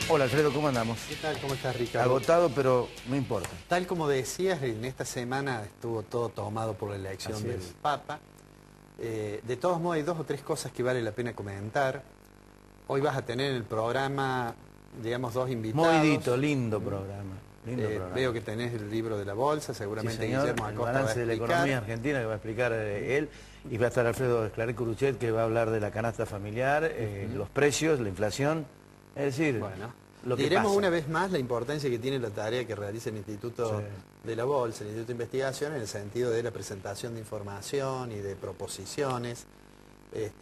Hola Alfredo, ¿cómo andamos? ¿Qué tal? ¿Cómo estás, Ricardo? Agotado, pero no importa. Tal como decías, en esta semana estuvo todo tomado por la elección Así del es. Papa. De todos modos, hay dos o tres cosas que vale la pena comentar. Hoy vas a tener en el programa, digamos, dos invitados. Movidito, lindo programa. Lindo programa. Veo que tenés el libro de la bolsa, Sí, seguramente señor, Guillermo el Acosta va a balance de la explicar. economía argentina que va a explicar él. Y va a estar Alfredo Esclaré Curuchet que va a hablar de la canasta familiar, los precios, la inflación. Es decir, Bueno, lo que diremos pasa. una vez más la importancia que tiene la tarea que realiza el Instituto de la Bolsa, el Instituto de Investigación, en el sentido de la presentación de información y de proposiciones,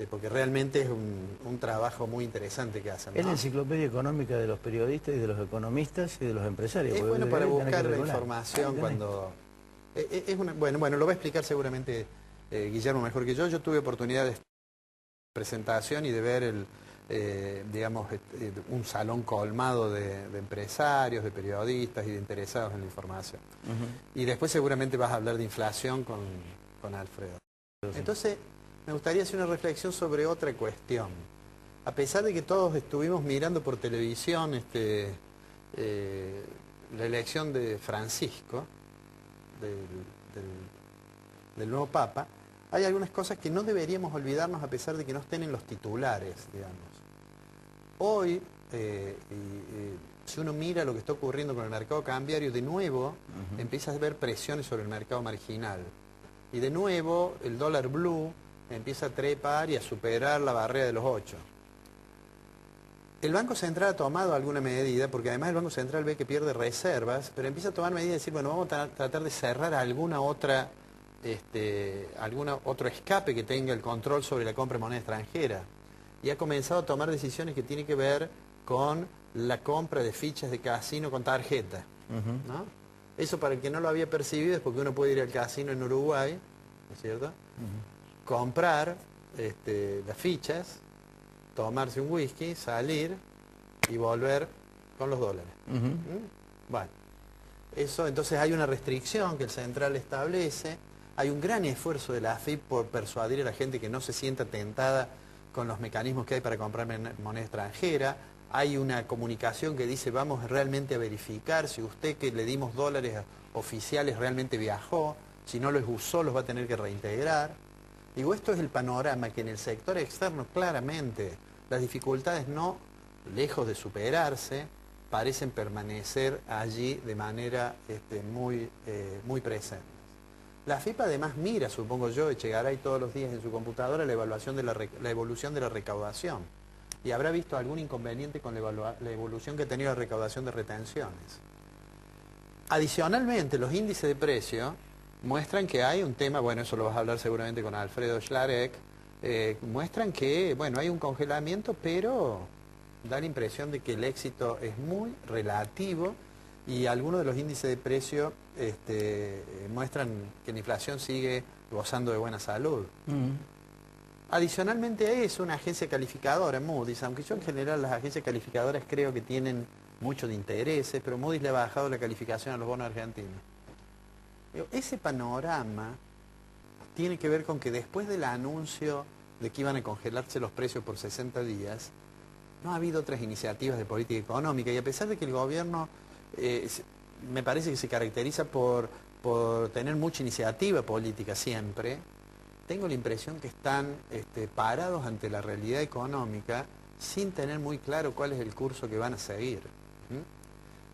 porque realmente es un trabajo muy interesante que hacen, Es la ¿no? enciclopedia económica de los periodistas y de los economistas y de los empresarios. Es porque bueno para tenés que buscar la regular. información Ahí tenés. cuando... Bueno, lo va a explicar seguramente Guillermo mejor que yo. Yo tuve oportunidad de presentación y de ver digamos, un salón colmado de empresarios, de periodistas y de interesados en la información. Y después seguramente vas a hablar de inflación con Alfredo. Entonces, me gustaría hacer una reflexión sobre otra cuestión. A pesar de que todos estuvimos mirando por televisión la elección de Francisco, del nuevo Papa, hay algunas cosas que no deberíamos olvidarnos a pesar de que no estén en los titulares, digamos. Hoy, si uno mira lo que está ocurriendo con el mercado cambiario, de nuevo empieza a haber presiones sobre el mercado marginal. Y de nuevo el dólar blue empieza a trepar y a superar la barrera de los 8. El Banco Central ha tomado alguna medida, porque además el Banco Central ve que pierde reservas, pero empieza a tomar medidas y decir, bueno, vamos a tratar de cerrar algún otro escape que tenga el control sobre la compra de moneda extranjera. Y ha comenzado a tomar decisiones que tienen que ver con la compra de fichas de casino con tarjeta, ¿no? Eso, para el que no lo había percibido, es porque uno puede ir al casino en Uruguay, ¿no es cierto? Comprar las fichas, tomarse un whisky, salir y volver con los dólares. Bueno, eso, entonces hay una restricción que el Central establece, hay un gran esfuerzo de la AFIP por persuadir a la gente que no se sienta tentada con los mecanismos que hay para comprar moneda extranjera. Hay una comunicación que dice, vamos realmente a verificar si usted que le dimos dólares oficiales realmente viajó, si no los usó los va a tener que reintegrar. Digo, esto es el panorama que en el sector externo claramente las dificultades, no lejos de superarse, parecen permanecer allí de manera muy presentes. La AFIP además mira, supongo yo, Echegaray todos los días en su computadora la evolución de la recaudación. Y habrá visto algún inconveniente con la evolución que ha tenido la recaudación de retenciones. Adicionalmente, los índices de precio muestran que hay un tema, bueno, eso lo vas a hablar seguramente con Alfredo Schlarek, muestran que, bueno, hay un congelamiento, pero da la impresión de que el éxito es muy relativo y algunos de los índices de precio muestran que la inflación sigue gozando de buena salud. Adicionalmente a eso, una agencia calificadora, Moody's, aunque yo en general las agencias calificadoras creo que tienen mucho de intereses, pero Moody's le ha bajado la calificación a los bonos argentinos. Ese panorama tiene que ver con que después del anuncio de que iban a congelarse los precios por 60 días, no ha habido otras iniciativas de política económica, y a pesar de que el gobierno me parece que se caracteriza por tener mucha iniciativa política siempre, tengo la impresión que están parados ante la realidad económica sin tener muy claro cuál es el curso que van a seguir.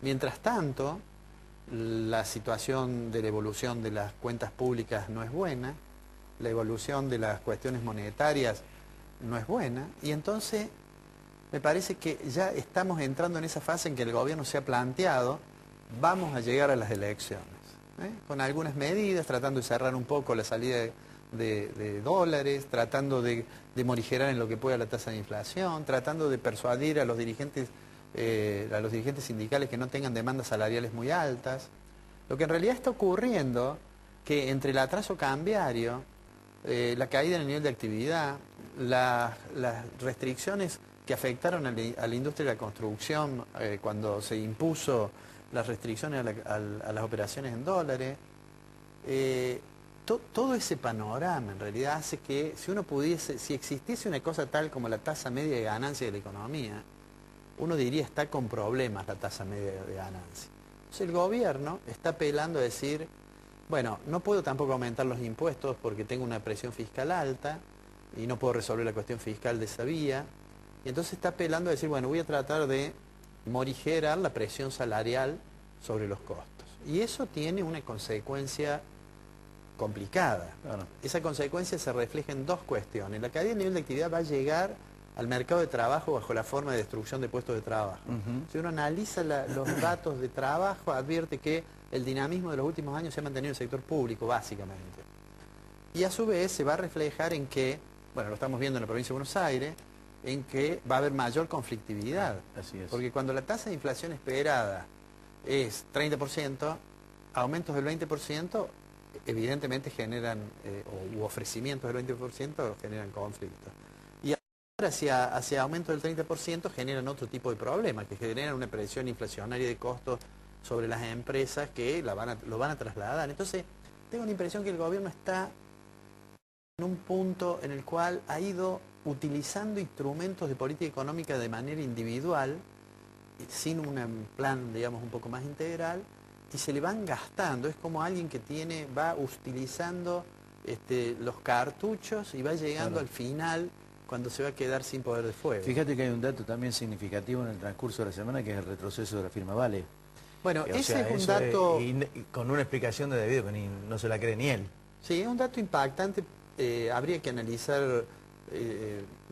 Mientras tanto, la situación de la evolución de las cuentas públicas no es buena, la evolución de las cuestiones monetarias no es buena, y entonces me parece que ya estamos entrando en esa fase en que el gobierno se ha planteado, vamos a llegar a las elecciones, con algunas medidas, tratando de cerrar un poco la salida de dólares, tratando de morigerar en lo que pueda la tasa de inflación, tratando de persuadir a los dirigentes sindicales que no tengan demandas salariales muy altas. Lo que en realidad está ocurriendo, que entre el atraso cambiario, la caída en el nivel de actividad, las restricciones que afectaron a la industria de la construcción cuando se impuso las restricciones a las operaciones en dólares, todo ese panorama en realidad hace que si uno pudiese, si existiese una cosa tal como la tasa media de ganancia de la economía, uno diría está con problemas la tasa media de ganancia. Entonces el gobierno está apelando a decir, bueno, no puedo tampoco aumentar los impuestos porque tengo una presión fiscal alta y no puedo resolver la cuestión fiscal de esa vía. Y entonces está apelando a decir, bueno, voy a tratar de morigerar la presión salarial sobre los costos. Y eso tiene una consecuencia complicada. Claro. Esa consecuencia se refleja en dos cuestiones. La caída del nivel de actividad va a llegar al mercado de trabajo bajo la forma de destrucción de puestos de trabajo. Si uno analiza los datos de trabajo, advierte que el dinamismo de los últimos años se ha mantenido en el sector público, básicamente. Y a su vez se va a reflejar en que, bueno, lo estamos viendo en la provincia de Buenos Aires, en que va a haber mayor conflictividad. Así es. Porque cuando la tasa de inflación esperada es 30%, aumentos del 20% evidentemente generan, u ofrecimientos del 20% generan conflictos. Y ahora hacia aumentos del 30% generan otro tipo de problemas, que generan una presión inflacionaria de costos sobre las empresas que lo van a trasladar. Entonces, tengo la impresión que el gobierno está en un punto en el cual ha ido utilizando instrumentos de política económica de manera individual, sin un plan, digamos, un poco más integral, y se le van gastando. Es como alguien que va utilizando los cartuchos y va llegando al final cuando se va a quedar sin poder de fuego. Fíjate que hay un dato también significativo en el transcurso de la semana, que es el retroceso de la firma Vale. Bueno, ese es un dato... Y con una explicación de debido que no se la cree ni él. Sí, es un dato impactante. Habría que analizar,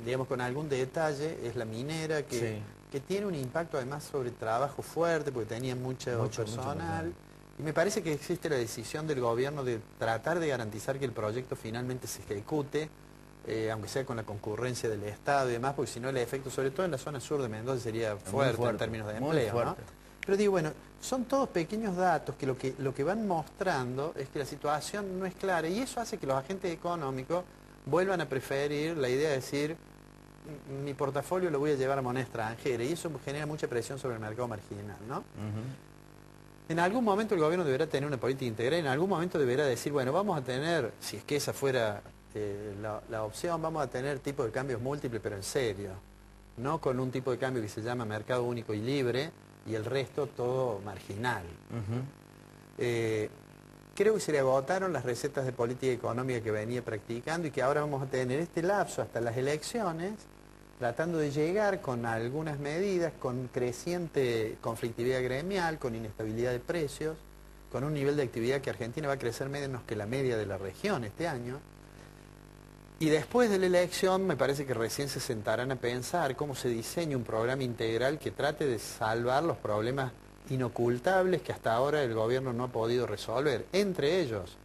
digamos, con algún detalle. Es la minera que tiene un impacto además sobre trabajo fuerte, porque tenía mucho personal. Y me parece que existe la decisión del gobierno de tratar de garantizar que el proyecto finalmente se ejecute, aunque sea con la concurrencia del Estado y demás, porque si no el efecto, sobre todo en la zona sur de Mendoza, sería fuerte en términos de empleo, ¿no? Pero digo, bueno, son todos pequeños datos que lo que van mostrando es que la situación no es clara, y eso hace que los agentes económicos vuelvan a preferir la idea de decir, mi portafolio lo voy a llevar a moneda extranjera, y eso genera mucha presión sobre el mercado marginal, ¿no? En algún momento el gobierno deberá tener una política integral, en algún momento deberá decir, bueno, vamos a tener, si es que esa fuera la opción, vamos a tener tipo de cambios múltiples, pero en serio, no con un tipo de cambio que se llama mercado único y libre, y el resto todo marginal. Creo que se le agotaron las recetas de política económica que venía practicando y que ahora vamos a tener este lapso hasta las elecciones, tratando de llegar con algunas medidas, con creciente conflictividad gremial, con inestabilidad de precios, con un nivel de actividad que Argentina va a crecer menos que la media de la región este año. Y después de la elección me parece que recién se sentarán a pensar cómo se diseña un programa integral que trate de salvar los problemas inocultables que hasta ahora el gobierno no ha podido resolver. Entre ellos,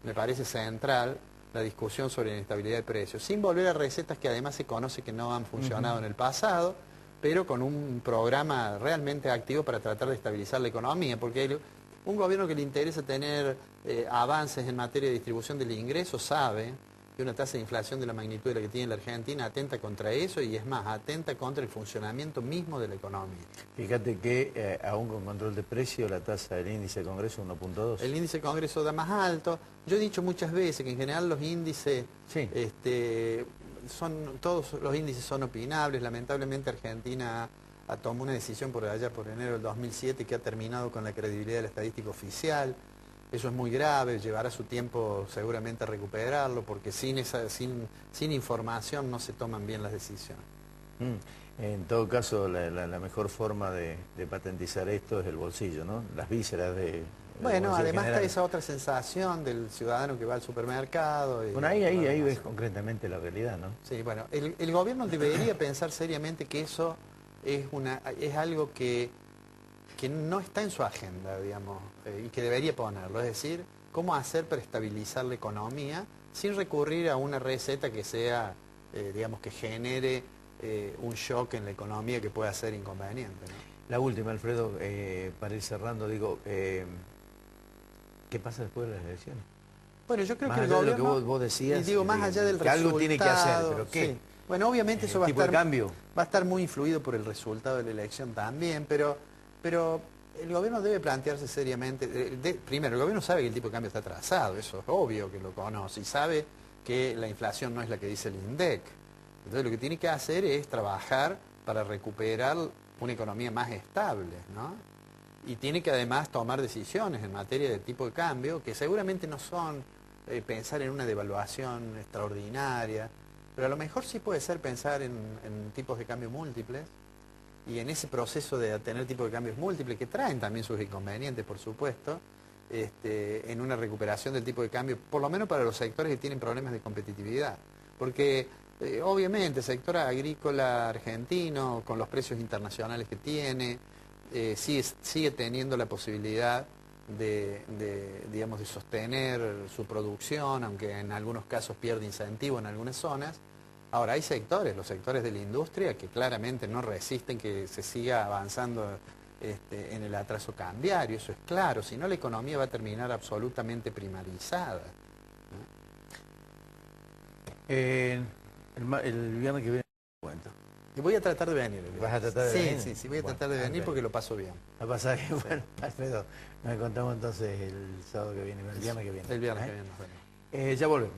me parece central la discusión sobre la inestabilidad de precios, sin volver a recetas que además se conoce que no han funcionado en el pasado, pero con un programa realmente activo para tratar de estabilizar la economía, porque un gobierno que le interesa tener avances en materia de distribución del ingreso sabe que una tasa de inflación de la magnitud de la que tiene la Argentina atenta contra eso, y es más, atenta contra el funcionamiento mismo de la economía. Fíjate que aún con control de precio la tasa del índice de Congreso es 1.2. El índice de Congreso da más alto. Yo he dicho muchas veces que en general los índices, todos los índices son opinables. Lamentablemente Argentina tomó una decisión por allá por enero del 2007 que ha terminado con la credibilidad de la estadística oficial. Eso es muy grave, llevará su tiempo seguramente a recuperarlo, porque sin información no se toman bien las decisiones. En todo caso, la mejor forma de patentizar esto es el bolsillo, ¿no? Las vísceras de... Bueno, además está esa otra sensación del ciudadano que va al supermercado. Bueno, ahí ves concretamente la realidad, ¿no? Sí, bueno, el gobierno debería pensar seriamente que eso es algo que no está en su agenda, digamos, y que debería ponerlo. Es decir, cómo hacer para estabilizar la economía sin recurrir a una receta que sea, digamos, que genere un shock en la economía que pueda ser inconveniente, ¿no? La última, Alfredo, para ir cerrando, digo, ¿qué pasa después de las elecciones? Bueno, yo creo más que el allá gobierno... de lo que vos decías, y digo, más allá del que resultado... algo tiene que hacer, ¿pero qué? Sí. Bueno, obviamente eso va a estar muy influido por el resultado de la elección también, pero el gobierno debe plantearse seriamente... primero, el gobierno sabe que el tipo de cambio está atrasado, eso es obvio que lo conoce, y sabe que la inflación no es la que dice el INDEC. Entonces lo que tiene que hacer es trabajar para recuperar una economía más estable, ¿no? Y tiene que además tomar decisiones en materia de tipo de cambio, que seguramente no son pensar en una devaluación extraordinaria, pero a lo mejor sí puede ser pensar en tipos de cambio múltiples, y en ese proceso de tener tipos de cambios múltiples, que traen también sus inconvenientes, por supuesto, en una recuperación del tipo de cambio, por lo menos para los sectores que tienen problemas de competitividad. Porque obviamente el sector agrícola argentino, con los precios internacionales que tiene, sigue teniendo la posibilidad digamos, de sostener su producción, aunque en algunos casos pierde incentivo en algunas zonas. Ahora, hay sectores, los sectores de la industria, que claramente no resisten que se siga avanzando en el atraso cambiario, eso es claro, si no la economía va a terminar absolutamente primarizada. El viernes que viene cuento. Y voy a tratar de venir. ¿Vas a tratar de venir? Sí, voy a tratar de venir porque lo paso bien. Va a pasar bien. Bueno, Alfredo, nos encontramos entonces el sábado que viene, el viernes que viene. El viernes que viene nos vemos. Ya volvemos.